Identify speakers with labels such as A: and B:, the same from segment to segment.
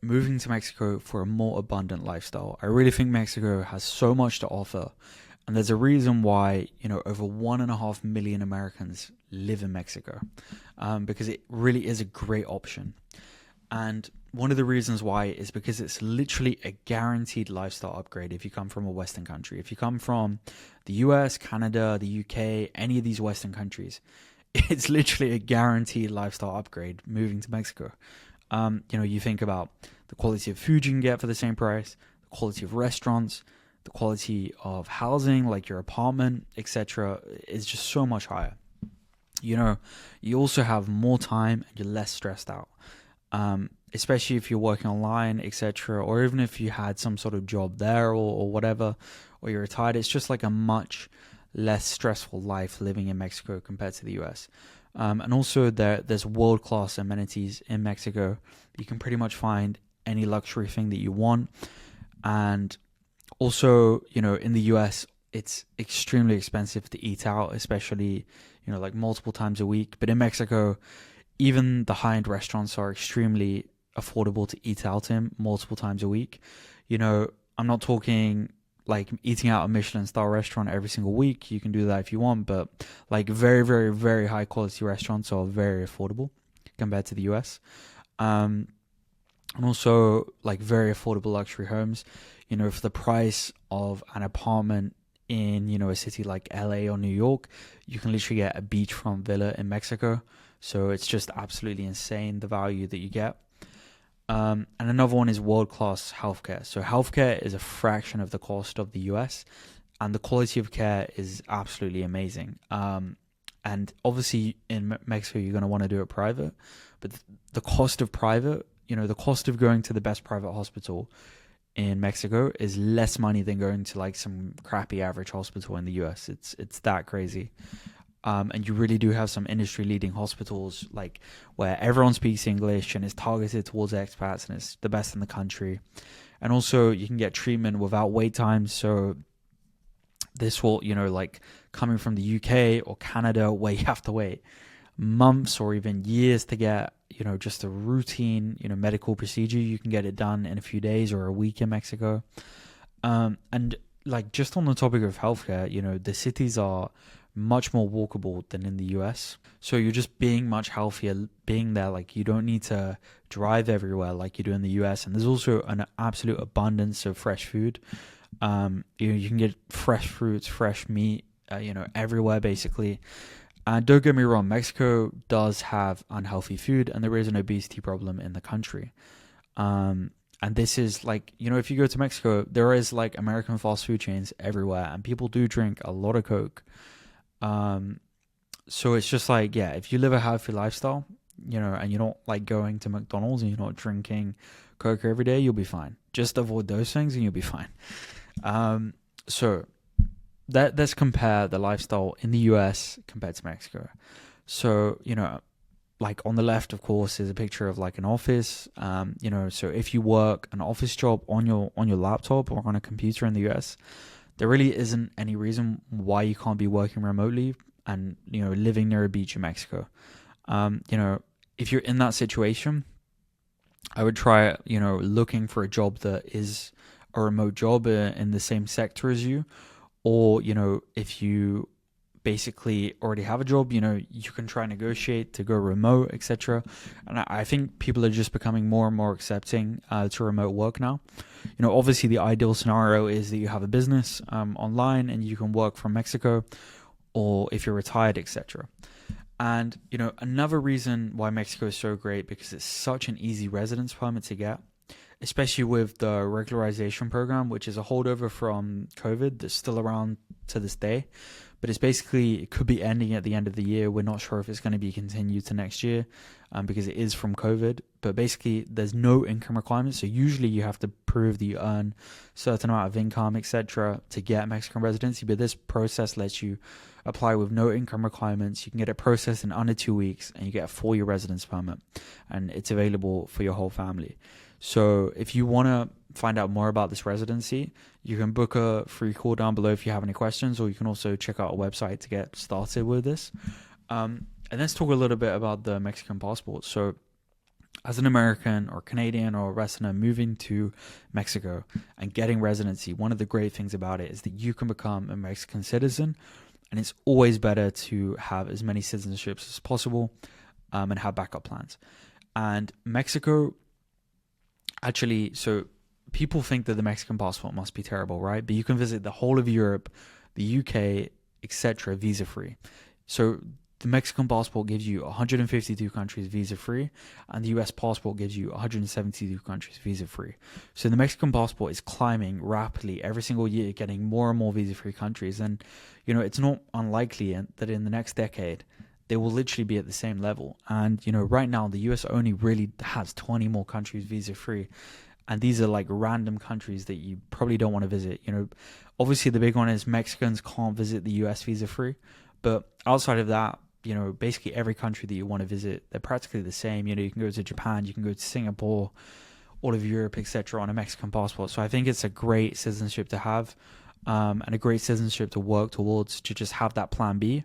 A: moving to Mexico for a more abundant lifestyle. I really think Mexico has so much to offer, and there's a reason why over 1.5 million Americans live in Mexico, because it really is a great option. And one of the reasons why is because it's literally a guaranteed lifestyle upgrade if you come from a Western country. If you come from the US, Canada, the UK, any of these Western countries, it's literally a guaranteed lifestyle upgrade moving to Mexico. You think about the quality of food you can get for the same price, the quality of restaurants, the quality of housing, like your apartment, etc., is just so much higher. You also have more time and you're less stressed out. Especially if you're working online, etc., or even if you had some sort of job there or whatever, or you're retired, it's just like a much less stressful life living in Mexico compared to the US. And also there's world-class amenities in Mexico. You can pretty much find any luxury thing that you want. And also, in the US, it's extremely expensive to eat out, especially, like multiple times a week. But in Mexico, even the high-end restaurants are extremely affordable to eat out in multiple times a week. I'm not talking like eating out a Michelin star restaurant every single week. You can do that if you want, but like very, very, very high quality restaurants are very affordable compared to the US. And also like very affordable luxury homes. For the price of an apartment in, a city like LA or New York, you can literally get a beachfront villa in Mexico. So it's just absolutely insane, the value that you get. And another one is world-class healthcare. So healthcare is a fraction of the cost of the US, and the quality of care is absolutely amazing. And obviously in Mexico, you're going to want to do it private, but the cost of private, the cost of going to the best private hospital in Mexico is less money than going to like some crappy average hospital in the US. It's that crazy. And you really do have some industry-leading hospitals, like where everyone speaks English and is targeted towards expats, and it's the best in the country. And also, you can get treatment without wait times. So this will, like coming from the UK or Canada, where you have to wait months or even years to get, just a routine, medical procedure, you can get it done in a few days or a week in Mexico. And like just on the topic of healthcare, the cities are much more walkable than in the US. So you're just being much healthier being there. Like you don't need to drive everywhere like you do in the US. And there's also an absolute abundance of fresh food. You can get fresh fruits, fresh meat, everywhere basically. And don't get me wrong, Mexico does have unhealthy food and there is an obesity problem in the country. And this is like, if you go to Mexico, there is like American fast food chains everywhere and people do drink a lot of Coke. So it's just like, yeah, if you live a healthy lifestyle, and you're not like going to McDonald's and you're not drinking Coke every day, you'll be fine. Just avoid those things and you'll be fine. So let's compare the lifestyle in the US compared to Mexico. So, like on the left, of course, is a picture of like an office. So if you work an office job on your laptop or on a computer in the US, there really isn't any reason why you can't be working remotely and, living near a beach in Mexico. If you're in that situation, I would try, looking for a job that is a remote job in the same sector as you. Or, if you basically already have a job, you can try and negotiate to go remote, etc. And I think people are just becoming more and more accepting to remote work now. Obviously the ideal scenario is that you have a business online and you can work from Mexico, or if you're retired, etc. And, another reason why Mexico is so great, because it's such an easy residence permit to get, especially with the Regularization Program, which is a holdover from COVID that's still around to this day. But it's basically, it could be ending at the end of the year. We're not sure if it's going to be continued to next year because it is from COVID. But basically, there's no income requirements. So usually you have to prove that you earn a certain amount of income, etc., to get Mexican residency. But this process lets you apply with no income requirements. You can get it processed in under 2 weeks and you get a 4-year residence permit. And it's available for your whole family. So if you want to find out more about this residency, you can book a free call down below if you have any questions, or you can also check out a website to get started with this. And let's talk a little bit about the Mexican passport. So as an American or Canadian or Westerner moving to Mexico and getting residency, one of the great things about it is that you can become a Mexican citizen, and it's always better to have as many citizenships as possible, and have backup plans. And Mexico, actually, so people think that the Mexican passport must be terrible, right? But you can visit the whole of Europe, the UK, etc., visa free. So the Mexican passport gives you 152 countries visa free, and the US passport gives you 172 countries visa free. So the Mexican passport is climbing rapidly every single year, getting more and more visa free countries. And, it's not unlikely that in the next decade, they will literally be at the same level. And, right now, the US only really has 20 more countries visa free. And these are like random countries that you probably don't want to visit. Obviously the big one is Mexicans can't visit the US visa free. But outside of that, basically every country that you want to visit, they're practically the same. You can go to Japan, you can go to Singapore, all of Europe, etc., on a Mexican passport. So I think it's a great citizenship to have, and a great citizenship to work towards, to just have that plan B.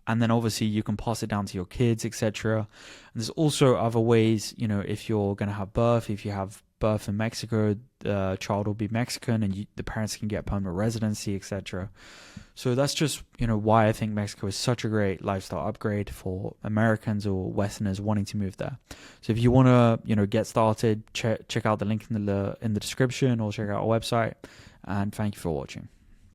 A: And then obviously you can pass it down to your kids, etc. And there's also other ways, if you're going to have birth, if you have birth in Mexico, the child will be Mexican, and the parents can get permanent residency, etc. So that's just, why I think Mexico is such a great lifestyle upgrade for Americans or Westerners wanting to move there. So if you want to, get started, check out the link in the description, or check out our website. And thank you for watching.